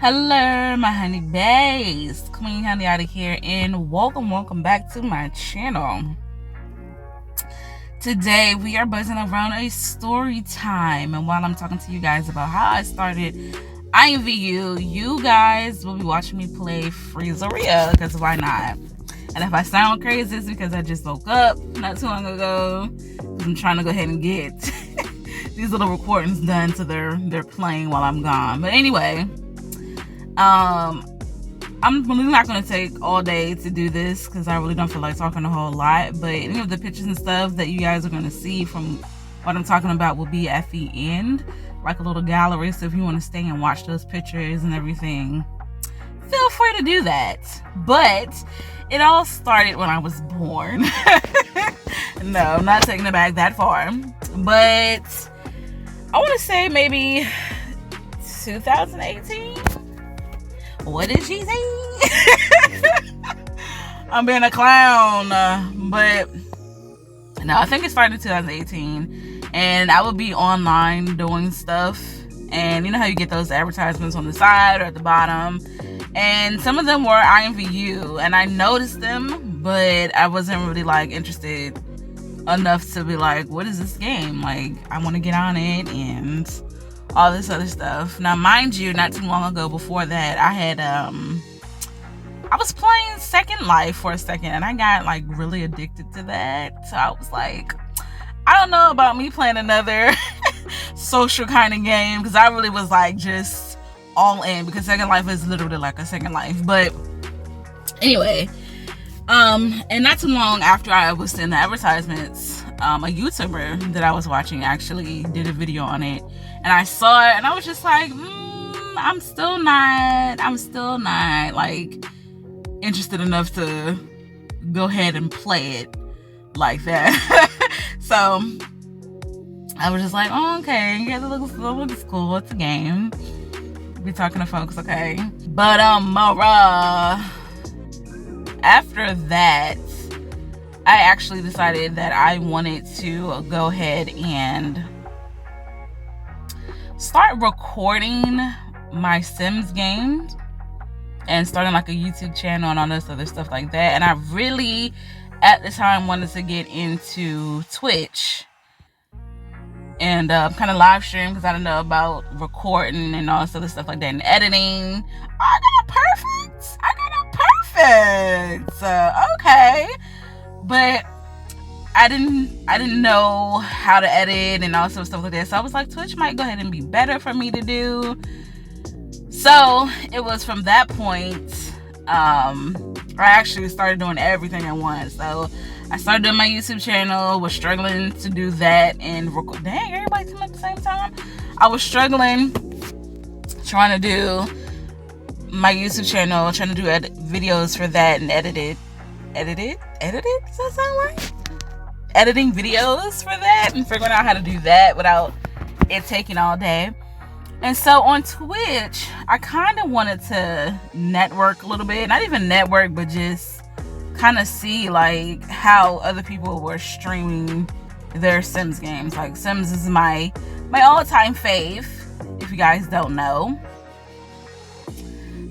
Hello, my Honeybays. Queen Honeyotic here, and welcome back to my channel. Today we are buzzing around a story time, and while I'm talking to you guys about how I started IMVU, you guys will be watching me play Freezeria, because why not? And if I sound crazy, it's because I just woke up not too long ago. I'm trying to go ahead and get these little recordings done so they're playing while I'm gone. But anyway, I'm really not going to take all day to do this because I really don't feel like talking a whole lot, but any of the pictures and stuff that you guys are going to see from what I'm talking about will be at the end, like a little gallery. So if you want to stay and watch those pictures and everything, feel free to do that. But it all started when I was born. No, I'm not taking it back that far, but I want to say maybe 2018. What did she say? I'm being a clown, but no, I think it started in 2018, and I would be online doing stuff, and you know how you get those advertisements on the side or at the bottom, and some of them were IMVU, and I noticed them, but I wasn't really like interested enough to be like, what is this game? Like, I want to get on it and all this other stuff. Now, mind you, not too long ago before that, I was playing Second Life for a second, and I got like really addicted to that. So I was like, I don't know about me playing another social kind of game, because I really was like just all in, because Second Life is literally like a Second Life. But anyway, and not too long after I was in the advertisements, a YouTuber that I was watching actually did a video on it, and I saw it, and I was just like, I'm still not like interested enough to go ahead and play it like that. So I was just like, oh, okay, yeah, it looks cool. It's a game. Be talking to folks, okay. But after that, I actually decided that I wanted to go ahead and start recording my Sims games and starting like a YouTube channel and all this other stuff like that. And I really, at the time, wanted to get into Twitch and kind of live stream, because I don't know about recording and all this other stuff like that, and editing. I got it perfect. Okay, but I didn't know how to edit and all sorts of stuff like that. So I was like, Twitch might go ahead and be better for me to do. So it was from that point, I actually started doing everything at once. So I started doing my YouTube channel, was struggling to do that and record. Dang, everybody doing at the same time. I was struggling trying to do my YouTube channel, trying to do videos for that and edit it. Does that sound right? Editing videos for that and figuring out how to do that without it taking all day. And so on Twitch, I kind of wanted to network a little bit. Not even network, but just kind of see like how other people were streaming their Sims games. Like, Sims is my all-time fave, if you guys don't know.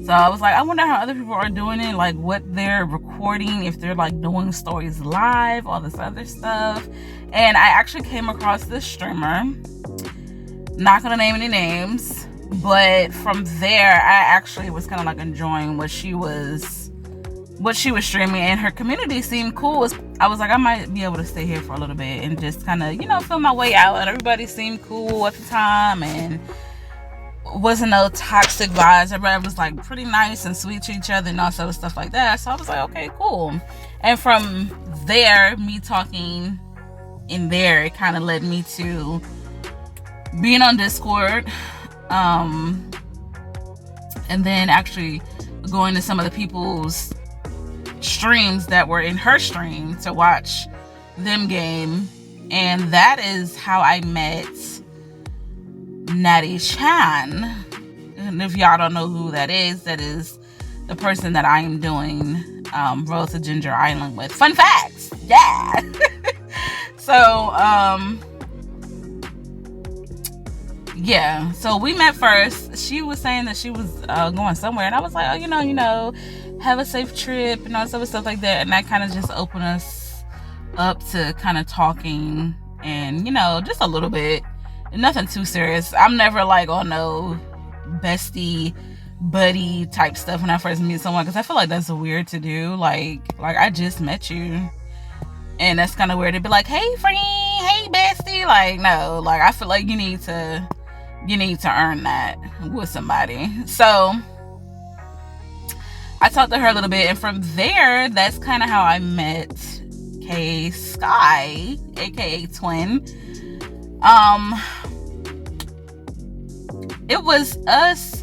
So I was like, I wonder how other people are doing it, like what they're recording, if they're like doing stories live, all this other stuff. And I actually came across this streamer, not gonna name any names, but from there I actually was kind of like enjoying what she was streaming, and her community seemed cool. I was like, I might be able to stay here for a little bit and just kind of, feel my way out. And everybody seemed cool at the time, and wasn't no toxic vibes. Everybody was like pretty nice and sweet to each other and all sort of stuff like that. So I was like, okay, cool. And from there, me talking in there, it kind of led me to being on Discord, and then actually going to some of the people's streams that were in her stream to watch them game. And that is how I met Natty Chan. And if y'all don't know who that is the person that I am doing Road to Ginger Island with. Fun facts, yeah. So yeah, so we met first. She was saying that she was going somewhere, and I was like, oh, you know, have a safe trip and all this other stuff like that. And that kind of just opened us up to kind of talking, and just a little bit, nothing too serious. I'm never like on no bestie buddy type stuff when I first meet someone, because I feel like that's weird to do. Like I just met you, and that's kind of weird to be like, hey friend, hey bestie. Like, no, like I feel like you need to earn that with somebody. So I talked to her a little bit, and from there, that's kind of how I met Kskyee, aka Twin. It was us,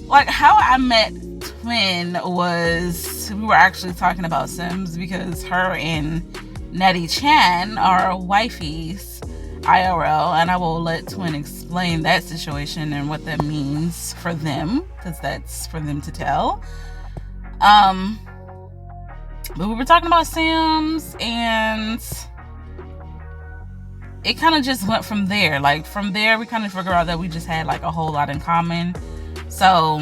like how I met Twin was, we were actually talking about Sims, because her and Natty Chan are wifeys IRL, and I will let Twin explain that situation and what that means for them, because that's for them to tell. But we were talking about Sims, and it kind of just went from there. Like from there, we kind of figured out that we just had like a whole lot in common. So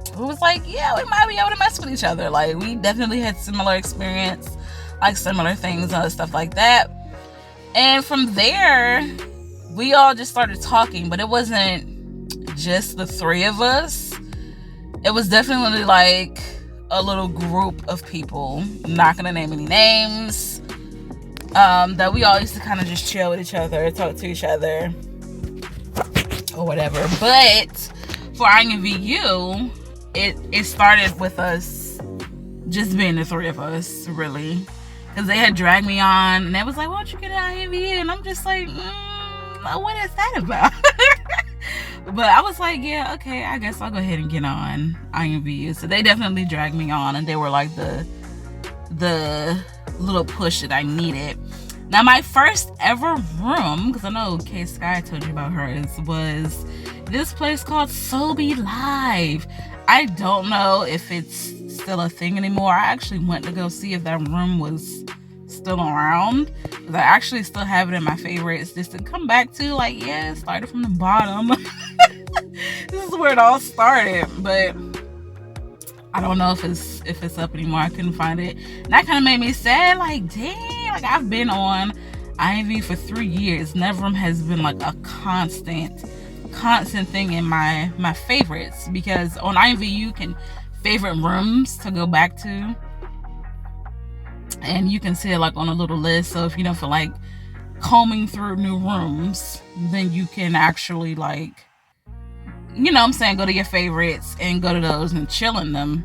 it was like, yeah, we might be able to mess with each other. Like we definitely had similar experience, like similar things and stuff like that. And from there, we all just started talking, but it wasn't just the three of us. It was definitely like a little group of people, I'm not gonna name any names, that we all used to kind of just chill with each other, talk to each other, or whatever. But for IMVU, it started with us just being the three of us, really. Because they had dragged me on, and they was like, why don't you get an IMVU? And I'm just like, what is that about? But I was like, yeah, okay, I guess I'll go ahead and get on IMVU. So they definitely dragged me on, and they were like the little push that I needed. Now, my first ever room, because I know Kskyee told you about hers, was this place called Sobe Live. I don't know if it's still a thing anymore. I actually went to go see if that room was still around, because I actually still have it in my favorites just to come back to. Like, yeah, it started from the bottom. This is where it all started, but I don't know if it's up anymore. I couldn't find it, and that kind of made me sad. Like, dang, like I've been on IMV for 3 years. Nevroom has been like a constant thing in my favorites, because on IMV you can favorite rooms to go back to, and you can see it like on a little list. So if you don't feel like combing through new rooms, then you can actually, like, go to your favorites and go to those and chill in them.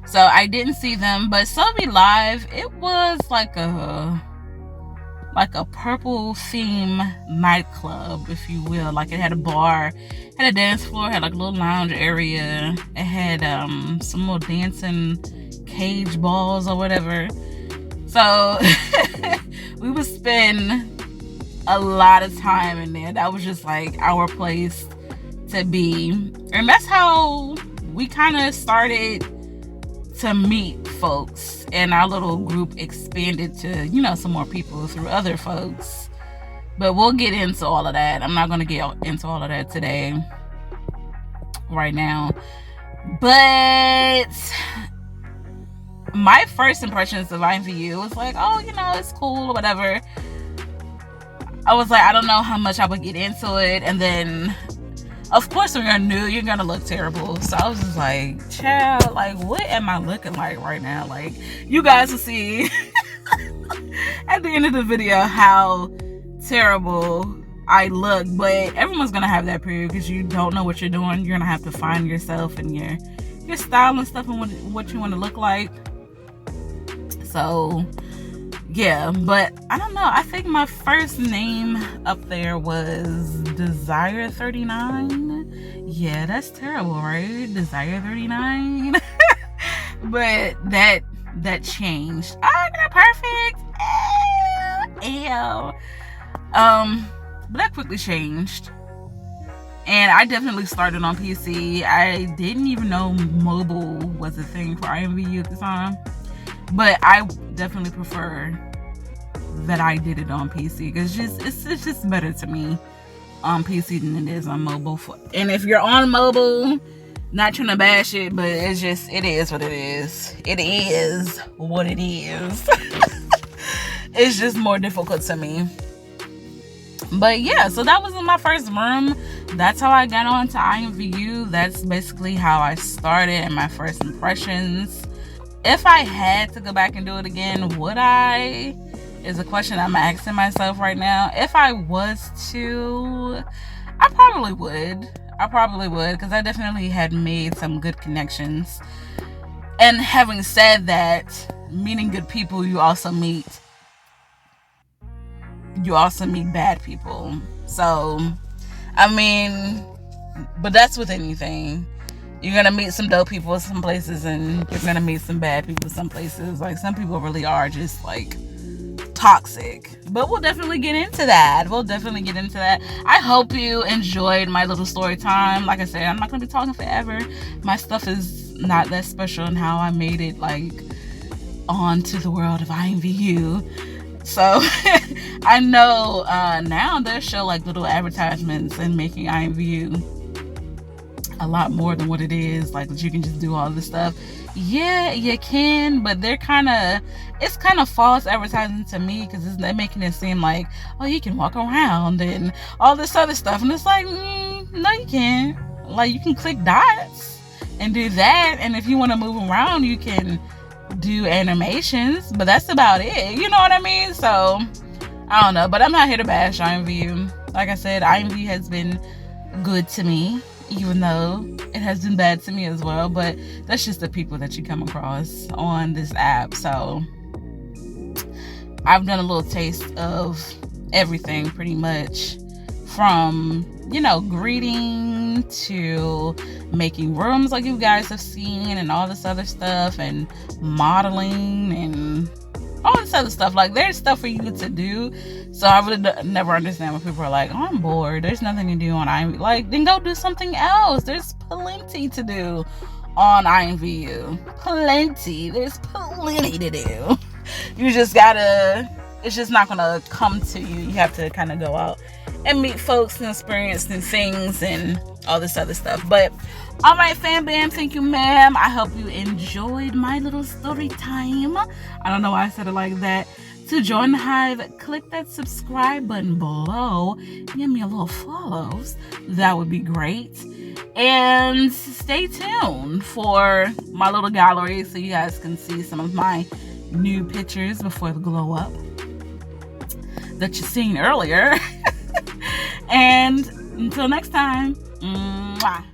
So I didn't see them, but Sobe Live, it was like a purple theme nightclub, if you will. Like, it had a bar, had a dance floor, had like a little lounge area. It had some little dancing cage balls or whatever. So we would spend a lot of time in there. That was just like our place to be. And that's how we kind of started to meet folks, and our little group expanded to, some more people through other folks. But we'll get into all of that. I'm not going to get into all of that today, right now. But my first impressions of IMVU was like, oh, it's cool or whatever. I was like, I don't know how much I would get into it. And then, of course, when you're new, you're gonna look terrible. So I was just like, child, like, what am I looking like right now? Like, you guys will see at the end of the video how terrible I look. But everyone's gonna have that period, because you don't know what you're doing. You're gonna have to find yourself and your style and stuff, and what you want to look like. So yeah, but I don't know. I think my first name up there was Desire 39. Yeah, that's terrible, right? Desire 39. But that changed. Oh, you're perfect. Ew. But that quickly changed. And I definitely started on PC. I didn't even know mobile was a thing for IMVU at the time. But I definitely prefer that I did it on PC, because it's just better to me. on PC than it is on mobile. And if you're on mobile, not trying to bash it, but it is what it is. It is what it is. It's just more difficult to me. But yeah, so that was in my first room. That's how I got on to IMVU. That's basically how I started and my first impressions. If I had to go back and do it again, would I? Is a question I'm asking myself right now. If I was to, I probably would. Because I definitely had made some good connections. And having said that, meeting good people, you also meet bad people. So, I mean, but that's with anything. You're gonna meet some dope people some places, and you're gonna meet some bad people some places. Like, some people really are just like toxic. But we'll definitely get into that. I hope you enjoyed my little story time. Like I said, I'm not gonna be talking forever. My stuff is not that special in how I made it like onto the world of IMVU. So I know now they show like little advertisements and making IMVU a lot more than what it is. Like, that you can just do all this stuff. Yeah, you can, but it's kind of false advertising to me, because they're making it seem like, oh, you can walk around and all this other stuff, and it's like, no, you can't. Like, you can click dots and do that, and if you want to move around, you can do animations, but that's about it. You know what I mean? So I don't know, but I'm not here to bash IMVU. Like I said, IMVU has been good to me, even though it has been bad to me as well. But that's just the people that you come across on this app. So I've done a little taste of everything, pretty much, from, greeting to making rooms like you guys have seen, and all this other stuff, and modeling and all this other stuff. Like, there's stuff for you to do. So I really never understand when people are like, oh, I'm bored, there's nothing to do on IMVU. Like, then go do something else. There's plenty to do on IMVU. There's plenty to do. You just gotta, it's just not gonna come to you. You have to kind of go out and meet folks and experience new things and all this other stuff. But all right, fam bam, thank you, ma'am. I hope you enjoyed my little story time. I don't know why I said it like that. To join the hive, click that subscribe button below. Give me a little follows. That would be great. And stay tuned for my little gallery so you guys can see some of my new pictures before the glow up that you seen earlier. And until next time, mwah.